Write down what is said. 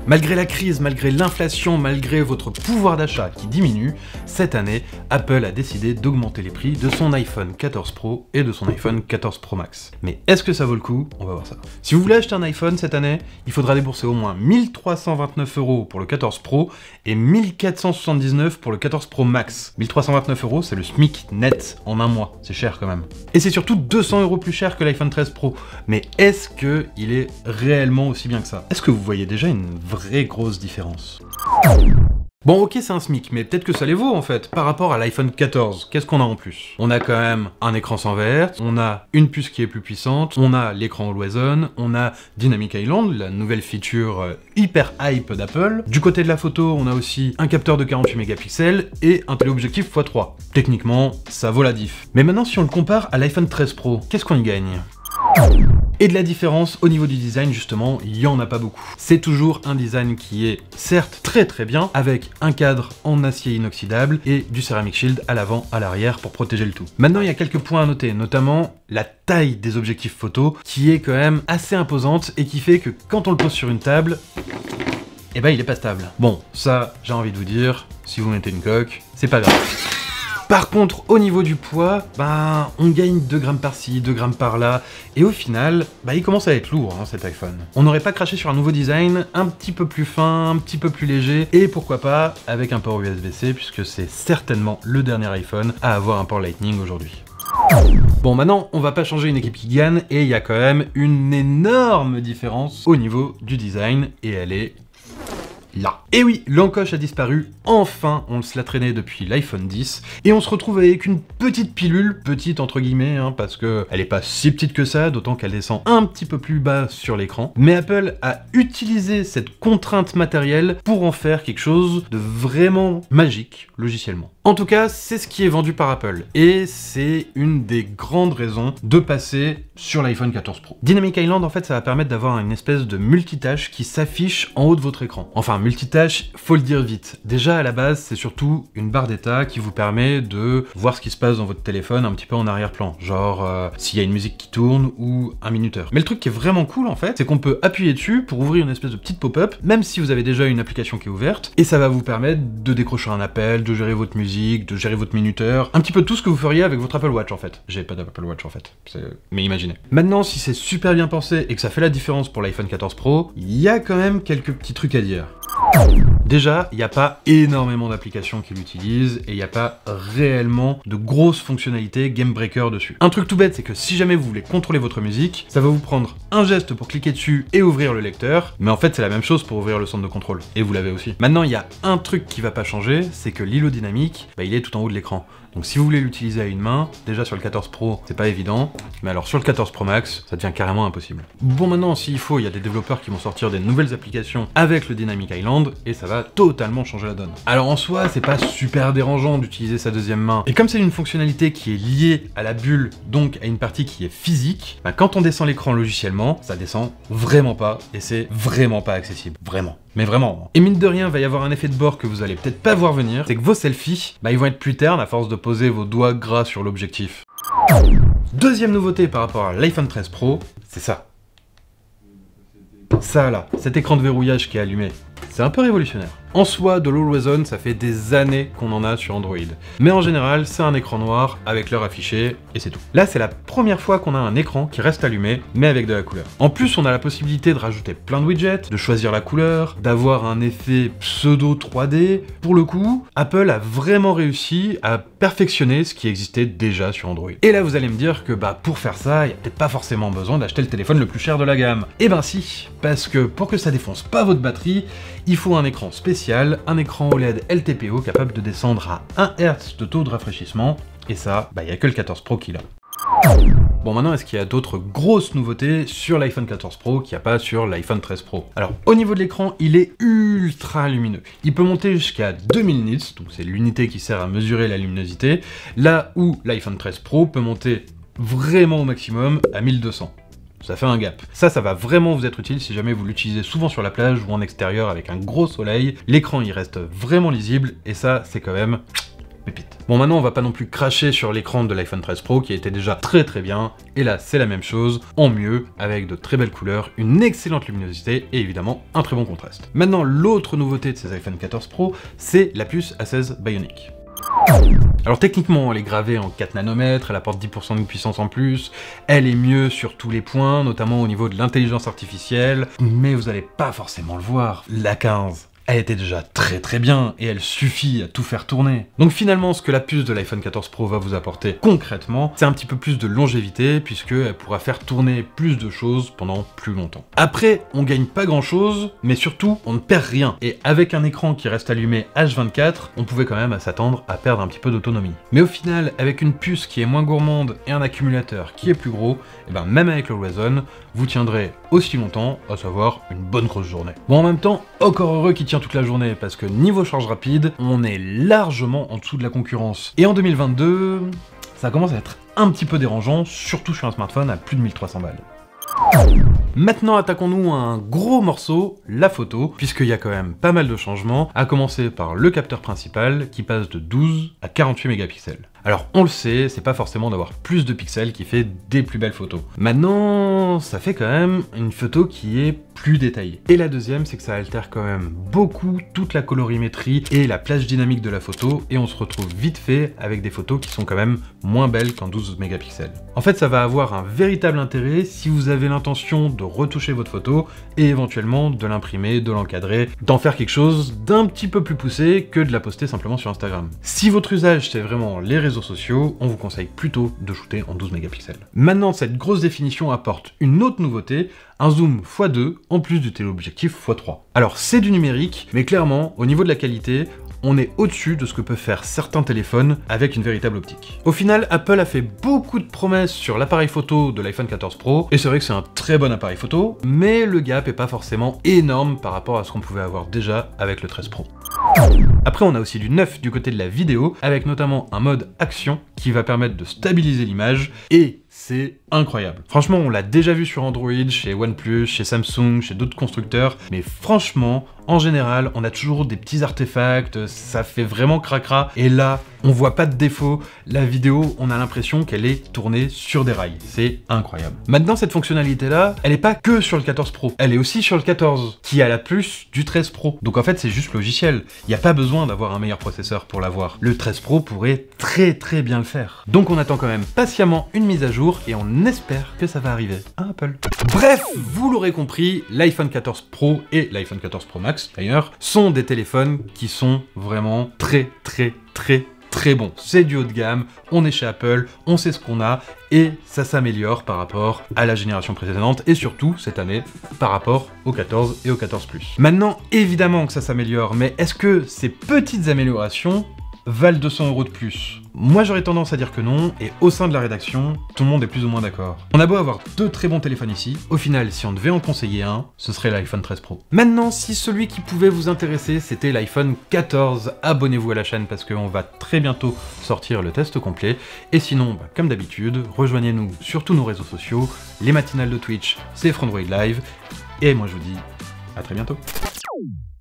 Malgré la crise, malgré l'inflation, malgré votre pouvoir d'achat qui diminue, cette année, Apple a décidé d'augmenter les prix de son iPhone 14 Pro et de son iPhone 14 Pro Max. Mais est-ce que ça vaut le coup? On va voir ça. Si vous voulez acheter un iPhone cette année, il faudra débourser au moins 1329 € pour le 14 Pro et 1479 pour le 14 Pro Max. 1329 €, c'est le SMIC net en un mois. C'est cher quand même. Et c'est surtout 200 € plus cher que l'iPhone 13 Pro. Mais est-ce qu'il est réellement aussi bien que ça? Est-ce que vous voyez déjà une vraie grosse différence? Bon, ok, c'est un SMIC, mais peut-être que ça les vaut en fait, par rapport à l'iPhone 14. Qu'est-ce qu'on a en plus? On a quand même un écran sans verre, on a une puce qui est plus puissante, on a l'écran Always On, on a Dynamic Island, la nouvelle feature hyper hype d'Apple. Du côté de la photo, on a aussi un capteur de 48 mégapixels et un téléobjectif x3. Techniquement, ça vaut la diff. Mais maintenant, si on le compare à l'iPhone 13 Pro, qu'est-ce qu'on y gagne? Et de la différence au niveau du design, justement, il y en a pas beaucoup. C'est toujours un design qui est certes très bien, avec un cadre en acier inoxydable et du Ceramic Shield à l'avant, à l'arrière pour protéger le tout. Maintenant, il y a quelques points à noter, notamment la taille des objectifs photo, qui est quand même assez imposante et qui fait que quand on le pose sur une table, eh ben il est pas stable. Bon, ça, j'ai envie de vous dire, si vous mettez une coque, c'est pas grave. Par contre, au niveau du poids, on gagne 2 grammes par-ci, 2 grammes par-là, et au final, il commence à être lourd, cet iPhone. On n'aurait pas craché sur un nouveau design, un petit peu plus fin, un petit peu plus léger, et pourquoi pas avec un port USB-C, puisque c'est certainement le dernier iPhone à avoir un port Lightning aujourd'hui. Bon, maintenant, on va pas changer une équipe qui gagne, et il y a quand même une énorme différence au niveau du design, et elle est là. Et oui, l'encoche a disparu, enfin, on se l'a traîné depuis l'iPhone 10, et on se retrouve avec une petite pilule, petite entre guillemets, parce que elle est pas si petite que ça, d'autant qu'elle descend un petit peu plus bas sur l'écran, mais Apple a utilisé cette contrainte matérielle pour en faire quelque chose de vraiment magique, logiciellement. En tout cas, c'est ce qui est vendu par Apple, et c'est une des grandes raisons de passer sur l'iPhone 14 Pro. Dynamic Island, en fait, ça va permettre d'avoir une espèce de multitâche qui s'affiche en haut de votre écran. Enfin, multitâche, faut le dire vite. Déjà, à la base, c'est surtout une barre d'état qui vous permet de voir ce qui se passe dans votre téléphone un petit peu en arrière-plan, genre s'il y a une musique qui tourne ou un minuteur. Mais le truc qui est vraiment cool, en fait, c'est qu'on peut appuyer dessus pour ouvrir une espèce de petite pop-up, même si vous avez déjà une application qui est ouverte, et ça va vous permettre de décrocher un appel, de gérer votre musique, de gérer votre minuteur, un petit peu tout ce que vous feriez avec votre Apple Watch en fait. J'ai pas d'Apple Watch en fait, mais imaginez. Maintenant, si c'est super bien pensé et que ça fait la différence pour l'iPhone 14 Pro, il y a quand même quelques petits trucs à dire. Déjà, il n'y a pas énormément d'applications qui l'utilisent et il n'y a pas réellement de grosses fonctionnalités game breaker dessus. Un truc tout bête, c'est que si jamais vous voulez contrôler votre musique, ça va vous prendre un geste pour cliquer dessus et ouvrir le lecteur, mais en fait c'est la même chose pour ouvrir le centre de contrôle, et vous l'avez aussi. Maintenant, il y a un truc qui va pas changer, c'est que l'îlot dynamique, il est tout en haut de l'écran. Donc si vous voulez l'utiliser à une main, déjà sur le 14 Pro, c'est pas évident, mais alors sur le 14 Pro Max, ça devient carrément impossible. Bon, maintenant, s'il faut, il y a des développeurs qui vont sortir des nouvelles applications avec le Dynamic Island, et ça va totalement changer la donne. Alors en soi, c'est pas super dérangeant d'utiliser sa deuxième main, et comme c'est une fonctionnalité qui est liée à la bulle, donc à une partie qui est physique, quand on descend l'écran logiciellement, ça descend vraiment pas, et c'est vraiment pas accessible, vraiment. Mais vraiment. Et mine de rien, il va y avoir un effet de bord que vous allez peut-être pas voir venir, c'est que vos selfies, ils vont être plus ternes à force de poser vos doigts gras sur l'objectif. Deuxième nouveauté par rapport à l'iPhone 13 Pro, c'est ça. Ça là, cet écran de verrouillage qui est allumé. C'est un peu révolutionnaire. En soi, de l'Always On, ça fait des années qu'on en a sur Android. Mais en général, c'est un écran noir avec l'heure affichée, et c'est tout. Là, c'est la première fois qu'on a un écran qui reste allumé, mais avec de la couleur. En plus, on a la possibilité de rajouter plein de widgets, de choisir la couleur, d'avoir un effet pseudo 3D. Pour le coup, Apple a vraiment réussi à perfectionner ce qui existait déjà sur Android. Et là, vous allez me dire que pour faire ça, il n'y a peut-être pas forcément besoin d'acheter le téléphone le plus cher de la gamme. Eh ben si, parce que pour que ça défonce pas votre batterie, il faut un écran spécial, un écran OLED LTPO capable de descendre à 1 Hz de taux de rafraîchissement, et ça, il n'y a que le 14 Pro qui l'a. Bon, maintenant, est-ce qu'il y a d'autres grosses nouveautés sur l'iPhone 14 Pro qu'il n'y a pas sur l'iPhone 13 Pro? Alors, au niveau de l'écran, il est ultra lumineux. Il peut monter jusqu'à 2000 nits, donc c'est l'unité qui sert à mesurer la luminosité, là où l'iPhone 13 Pro peut monter vraiment au maximum à 1200. Ça fait un gap. Ça va vraiment vous être utile si jamais vous l'utilisez souvent sur la plage ou en extérieur avec un gros soleil. L'écran, il reste vraiment lisible, et ça, c'est quand même pépite. Bon, maintenant on va pas non plus cracher sur l'écran de l'iPhone 13 Pro qui était déjà très bien, et là c'est la même chose, en mieux, avec de très belles couleurs, une excellente luminosité et évidemment un très bon contraste. Maintenant, l'autre nouveauté de ces iPhone 14 Pro, c'est la puce A16 Bionic. Alors techniquement, elle est gravée en 4 nanomètres, elle apporte 10% de puissance en plus, elle est mieux sur tous les points, notamment au niveau de l'intelligence artificielle, mais vous allez pas forcément le voir, la 15. Elle était déjà très bien, et elle suffit à tout faire tourner. Donc finalement, ce que la puce de l'iPhone 14 Pro va vous apporter concrètement, c'est un petit peu plus de longévité, puisqu'elle pourra faire tourner plus de choses pendant plus longtemps. Après, on gagne pas grand chose, mais surtout, on ne perd rien. Et avec un écran qui reste allumé H24, on pouvait quand même s'attendre à perdre un petit peu d'autonomie. Mais au final, avec une puce qui est moins gourmande et un accumulateur qui est plus gros, et ben même avec le Ryzen, vous tiendrez aussi longtemps, à savoir une bonne grosse journée. Bon, en même temps, encore heureux qu'il tient toute la journée, parce que niveau charge rapide, on est largement en dessous de la concurrence. Et en 2022, ça commence à être un petit peu dérangeant, surtout sur un smartphone à plus de 1300 balles. Maintenant, attaquons-nous à un gros morceau, la photo, puisqu'il y a quand même pas mal de changements, à commencer par le capteur principal, qui passe de 12 à 48 mégapixels. Alors, on le sait, c'est pas forcément d'avoir plus de pixels qui fait des plus belles photos. Maintenant, ça fait quand même une photo qui est plus détaillée. Et la deuxième, c'est que ça altère quand même beaucoup toute la colorimétrie et la plage dynamique de la photo, et on se retrouve vite fait avec des photos qui sont quand même moins belles qu'en 12 mégapixels. En fait, ça va avoir un véritable intérêt si vous avez l'intention de retoucher votre photo et éventuellement de l'imprimer, de l'encadrer, d'en faire quelque chose d'un petit peu plus poussé que de la poster simplement sur Instagram. Si votre usage c'est vraiment les réseaux sociaux, on vous conseille plutôt de shooter en 12 mégapixels. Maintenant, cette grosse définition apporte une autre nouveauté, un zoom x2 en plus du téléobjectif x3. Alors c'est du numérique, mais clairement, au niveau de la qualité, on est au-dessus de ce que peuvent faire certains téléphones avec une véritable optique. Au final, Apple a fait beaucoup de promesses sur l'appareil photo de l'iPhone 14 Pro, et c'est vrai que c'est un très bon appareil photo, mais le gap est pas forcément énorme par rapport à ce qu'on pouvait avoir déjà avec le 13 Pro. Après, on a aussi du neuf du côté de la vidéo, avec notamment un mode action qui va permettre de stabiliser l'image, et c'est incroyable. Franchement, on l'a déjà vu sur Android, chez OnePlus, chez Samsung, chez d'autres constructeurs, mais franchement, en général, on a toujours des petits artefacts, ça fait vraiment cracra, et là, on voit pas de défaut, la vidéo, on a l'impression qu'elle est tournée sur des rails, c'est incroyable. Maintenant, cette fonctionnalité-là, elle est pas que sur le 14 Pro, elle est aussi sur le 14, qui a la puce du 13 Pro. Donc en fait, c'est juste logiciel, il n'y a pas besoin d'avoir un meilleur processeur pour l'avoir. Le 13 Pro pourrait très bien le faire. Donc on attend quand même patiemment une mise à jour, et on espère que ça va arriver à Apple. Bref, vous l'aurez compris, l'iPhone 14 Pro et l'iPhone 14 Pro Max, d'ailleurs, sont des téléphones qui sont vraiment très bon. C'est du haut de gamme, on est chez Apple, on sait ce qu'on a, et ça s'améliore par rapport à la génération précédente, et surtout, cette année, par rapport au 14 et au 14 Plus. Maintenant, évidemment que ça s'améliore, mais est-ce que ces petites améliorations valent 200 € de plus? Moi j'aurais tendance à dire que non, et au sein de la rédaction, tout le monde est plus ou moins d'accord. On a beau avoir deux très bons téléphones ici, au final, si on devait en conseiller un, ce serait l'iPhone 13 Pro. Maintenant, si celui qui pouvait vous intéresser, c'était l'iPhone 14, abonnez-vous à la chaîne parce qu'on va très bientôt sortir le test complet. Et sinon, comme d'habitude, rejoignez-nous sur tous nos réseaux sociaux, les matinales de Twitch, c'est Frandroid Live, et moi je vous dis à très bientôt.